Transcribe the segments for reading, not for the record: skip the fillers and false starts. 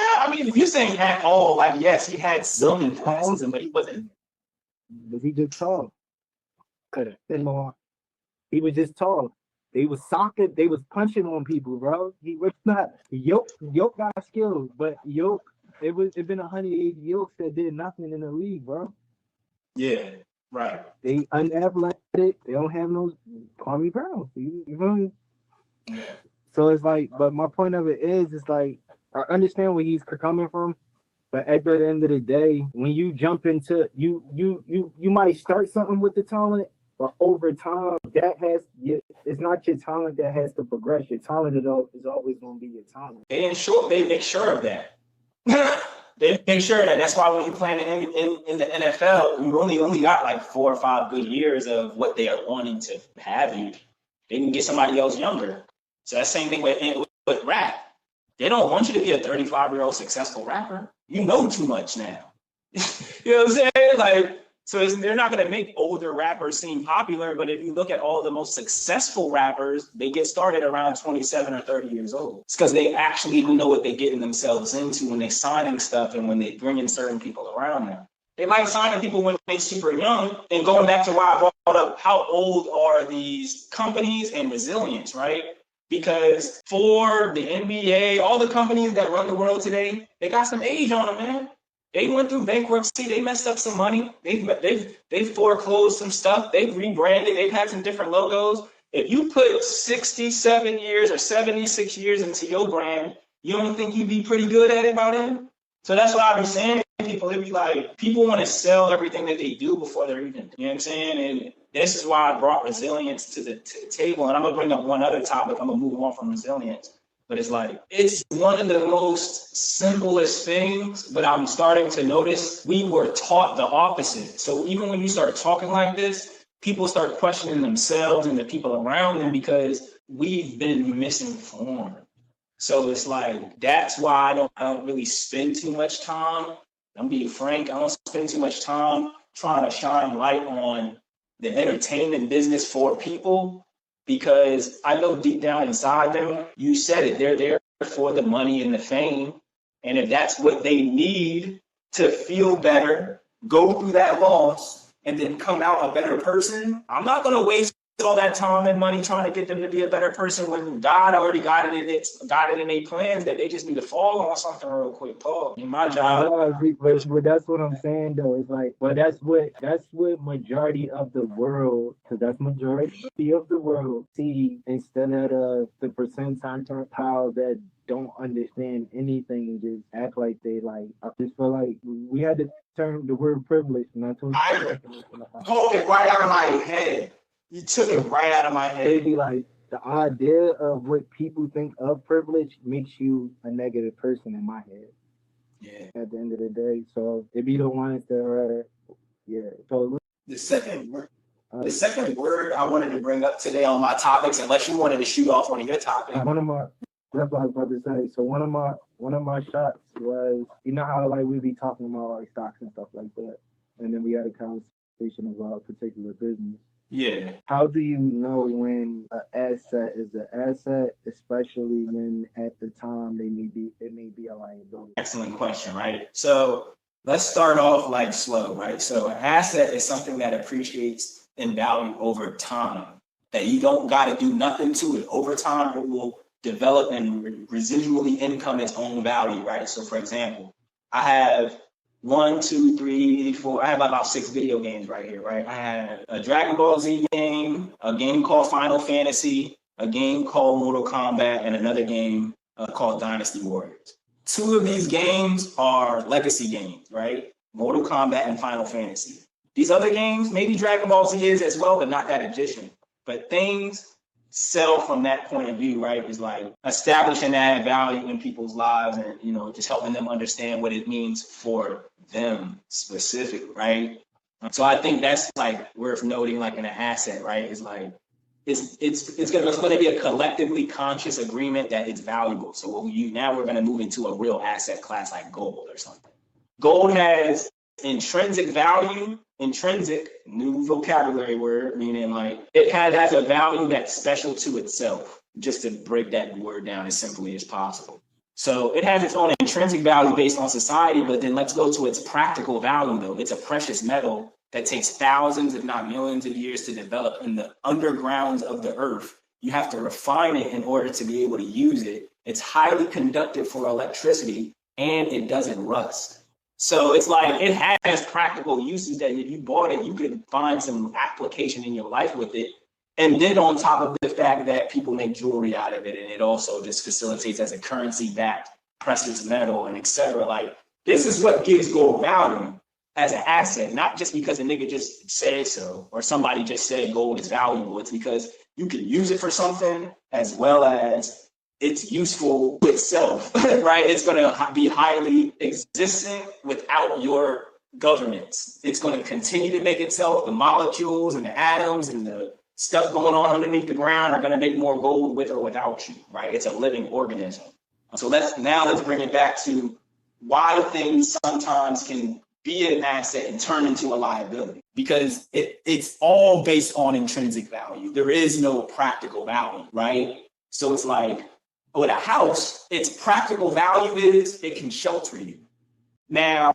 I mean, if you're saying had all, like, yes, he had zillion passes, but he wasn't. Was he just tall? Could have been more. He was just tall. They was socking, they was punching on people, bro. He was not Yoke got skills, but Yoke, it been 180 Yokes that did nothing in the league, bro. Yeah, right. They unathletic, they don't have no Kwame Brown. You feel me? Yeah. So it's like, but my point of it is, it's like I understand where he's coming from, but at the end of the day, when you jump into you might start something with the talent, but over time, it's not your talent that has to progress. Your talent is always going to be your talent. They make sure of that. They make sure that that's why when you play in the NFL, you only got like 4 or 5 good years of what they are wanting to have you. They can get somebody else younger. So that same thing with rap. They don't want you to be a 35-year-old successful rapper. You know too much now. You know what I'm saying? Like, so they're not going to make older rappers seem popular, but if you look at all the most successful rappers, they get started around 27 or 30 years old. It's because they actually know what they're getting themselves into when they're signing stuff and when they bring in certain people around them. They might sign people when they're super young. And going back to why I brought up how old are these companies and resilience, right? Because for the NBA, all the companies that run the world today, they got some age on them, man. They went through bankruptcy. They messed up some money. They've foreclosed some stuff. They've rebranded. They've had some different logos. If you put 67 years or 76 years into your brand, you don't think you'd be pretty good at it by then? So that's what I've been saying to people. It'd be like, people want to sell everything that they do before they're even, you know what I'm saying? And this is why I brought resilience to the table. And I'm going to bring up one other topic. I'm going to move on from resilience. But it's like, it's one of the most simplest things, but I'm starting to notice we were taught the opposite. So even when you start talking like this, people start questioning themselves and the people around them because we've been misinformed. So it's like, that's why I don't really spend too much time. I'm being frank, I don't spend too much time trying to shine light on the entertainment business for people, because I know deep down inside them, you said it, they're there for the money and the fame. And if that's what they need to feel better, go through that loss, and then come out a better person, I'm not going to waste all that time and money trying to get them to be a better person when God already got it in their plans that they just need to fall on something real quick. Paul, in my job. But that's what I'm saying though. It's like, but that's what majority of the world, because that's majority of the world see, instead of the percentile that don't understand anything and just act like they like. I just feel like we had to turn the word privilege, not to. I pulled it right out of my head. You took it right out of my head. It'd be like, the idea of what people think of privilege makes you a negative person in my head. Yeah. At the end of the day, so it be the ones that are, yeah. So the second word I wanted to bring up today on my topics, unless you wanted to shoot off one of your topics. One of my, that's what I was about to say. So one of my shots was, you know how like we be talking about like stocks and stuff like that, and then we had a conversation about a particular business. Yeah. How do you know when an asset is an asset, especially when at the time it may be a liability? Excellent question, right? So let's start off like slow, right? So an asset is something that appreciates in value over time, that you don't got to do nothing to it. Over time, it will develop and residually income its own value, right? So for example, I have 1, 2, 3, 4. I have about 6 video games right here, right? I have a Dragon Ball Z game, a game called Final Fantasy, a game called Mortal Kombat, and another game called Dynasty Warriors. 2 of these games are legacy games, right? Mortal Kombat and Final Fantasy. These other games, maybe Dragon Ball Z is as well, but not that edition. But things sell from that point of view, right? Is like establishing that value in people's lives and, you know, just helping them understand what it means for them specifically, right? So I think that's like worth noting, like in an asset, right? It's like it's gonna be a collectively conscious agreement that it's valuable. So now we're gonna move into a real asset class like gold or something. Gold has intrinsic value. Intrinsic, new vocabulary word, meaning like it has a value that's special to itself, just to break that word down as simply as possible. So it has its own intrinsic value based on society, but then let's go to its practical value though. It's a precious metal that takes thousands, if not millions of years to develop in the undergrounds of the earth. You have to refine it in order to be able to use it. It's highly conductive for electricity and it doesn't rust. So it's like it has practical uses that if you bought it, you could find some application in your life with it. And then on top of the fact that people make jewelry out of it, and it also just facilitates as a currency-backed precious metal and etc. Like this is what gives gold value as an asset, not just because a nigga just said so or somebody just said gold is valuable. It's because you can use it for something as well as it's useful itself, right? It's going to be highly existent without your governance. It's going to continue to make itself. The molecules and the atoms and the stuff going on underneath the ground are going to make more gold with or without you, right? It's a living organism. So let's bring it back to why things sometimes can be an asset and turn into a liability, because it's all based on intrinsic value. There is no practical value, right? So it's like with a house, its practical value is it can shelter you. Now,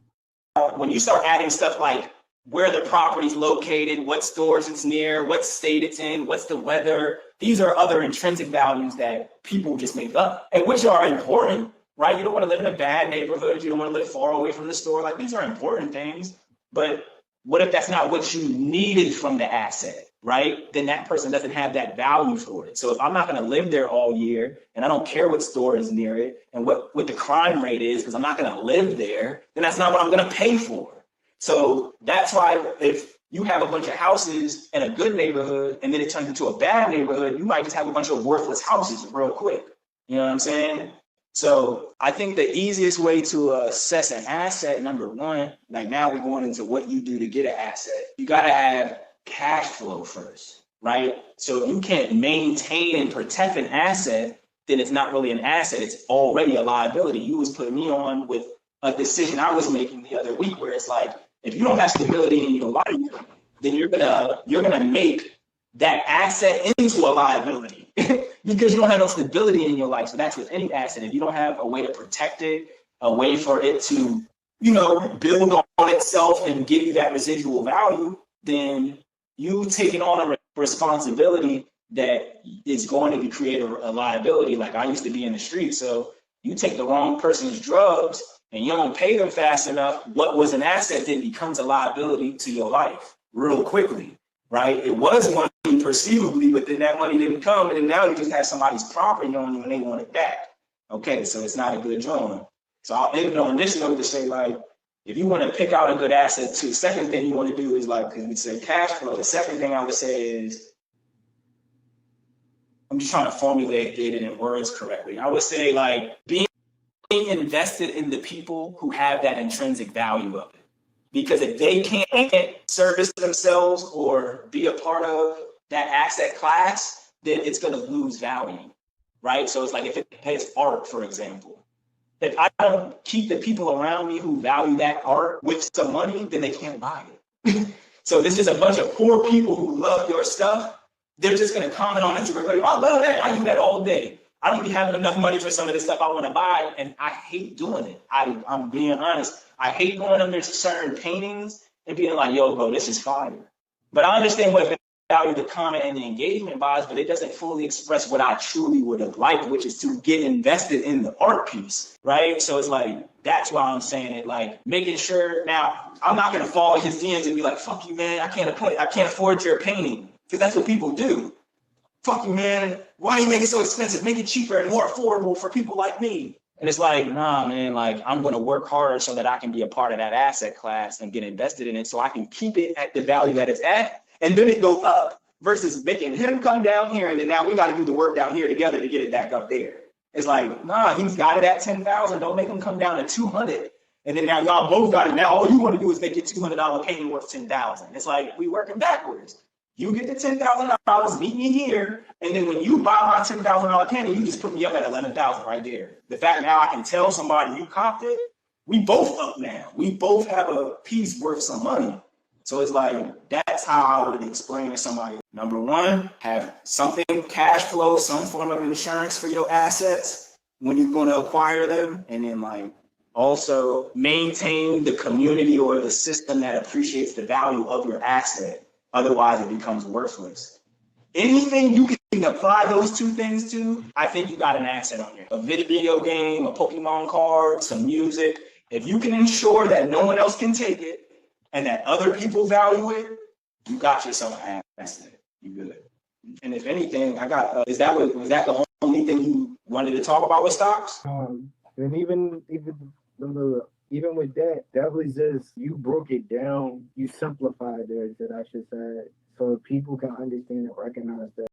when you start adding stuff like where the property's located, what stores it's near, what state it's in, what's the weather. These are other intrinsic values that people just make up, and which are important, right? You don't want to live in a bad neighborhood. You don't want to live far away from the store. Like these are important things, but what if that's not what you needed from the asset, right? Then that person doesn't have that value for it. So if I'm not going to live there all year and I don't care what store is near it and what the crime rate is, because I'm not going to live there, then that's not what I'm going to pay for. So that's why if you have a bunch of houses in a good neighborhood and then it turns into a bad neighborhood, you might just have a bunch of worthless houses real quick. You know what I'm saying? So I think the easiest way to assess an asset, number one, like now we're going into what you do to get an asset. You got to have cash flow first, right? So if you can't maintain and protect an asset, then it's not really an asset. It's already a liability. You was putting me on with a decision I was making the other week where it's like, if you don't have stability in your life, then you're gonna make that asset into a liability because you don't have no stability in your life. So that's with any asset. If you don't have a way to protect it, a way for it to, build on itself and give you that residual value, then you taking on a responsibility that is going to create a liability. Like I used to be in the street, so you take the wrong person's drugs and you don't pay them fast enough, what was an asset then becomes a liability to your life real quickly, right? It was money perceivably, but then that money didn't come, and then now you just have somebody's property on you and they want it back. Okay, so it's not a good drawing. So I'll end on this note to say, like, if you want to pick out a good asset too, second thing you want to do is like, because we say cash flow, the second thing I would say is, I'm just trying to formulate it in words correctly. I would say like being invested in the people who have that intrinsic value of it. Because if they can't service themselves or be a part of that asset class, then it's going to lose value, right? So it's like if it pays art, for example, if I don't keep the people around me who value that art with some money, then they can't buy it. So this is a bunch of poor people who love your stuff. They're just going to comment on Instagram, like, I love that. I do that all day. I don't be having enough money for some of the stuff I want to buy, and I hate doing it. I'm being honest. I hate going under certain paintings and being like, yo, bro, this is fire. But I understand what value the comment and the engagement buys, but it doesn't fully express what I truly would have liked, which is to get invested in the art piece, right? So it's like, that's why I'm saying it, like making sure. Now, I'm not going to fall in his DMs and be like, fuck you, man, I can't afford your painting, because that's what people do. Fuck you, man. Why are you making it so expensive? Make it cheaper and more affordable for people like me. And it's like, nah, man, like I'm going to work harder so that I can be a part of that asset class and get invested in it so I can keep it at the value that it's at. And then it goes up versus making him come down here. And then now we got to do the work down here together to get it back up there. It's like, nah, he's got it at 10,000. Don't make him come down to 200. And then now y'all both got it. Now all you want to do is make your $200 painting worth 10,000. It's like we working backwards. You get the $10,000, meet me here, and then when you buy my $10,000 candy, you just put me up at 11,000 right there. The fact now I can tell somebody you copped it, we both up now. We both have a piece worth some money. So it's like that's how I would explain to somebody. Number one, have something cash flow, some form of insurance for your assets. when you're going to acquire them, and then like also maintain the community or the system that appreciates the value of your asset. Otherwise, it becomes worthless. Anything you can apply those two things to, I think you got an asset on there. A video game, a Pokemon card, some music. If you can ensure that no one else can take it and that other people value it, you got yourself an asset. You good. And if anything, I got. Was that the only thing you wanted to talk about with stocks? And even with that, that was just you broke it down, you simplified it, that I should say, so people can understand and recognize that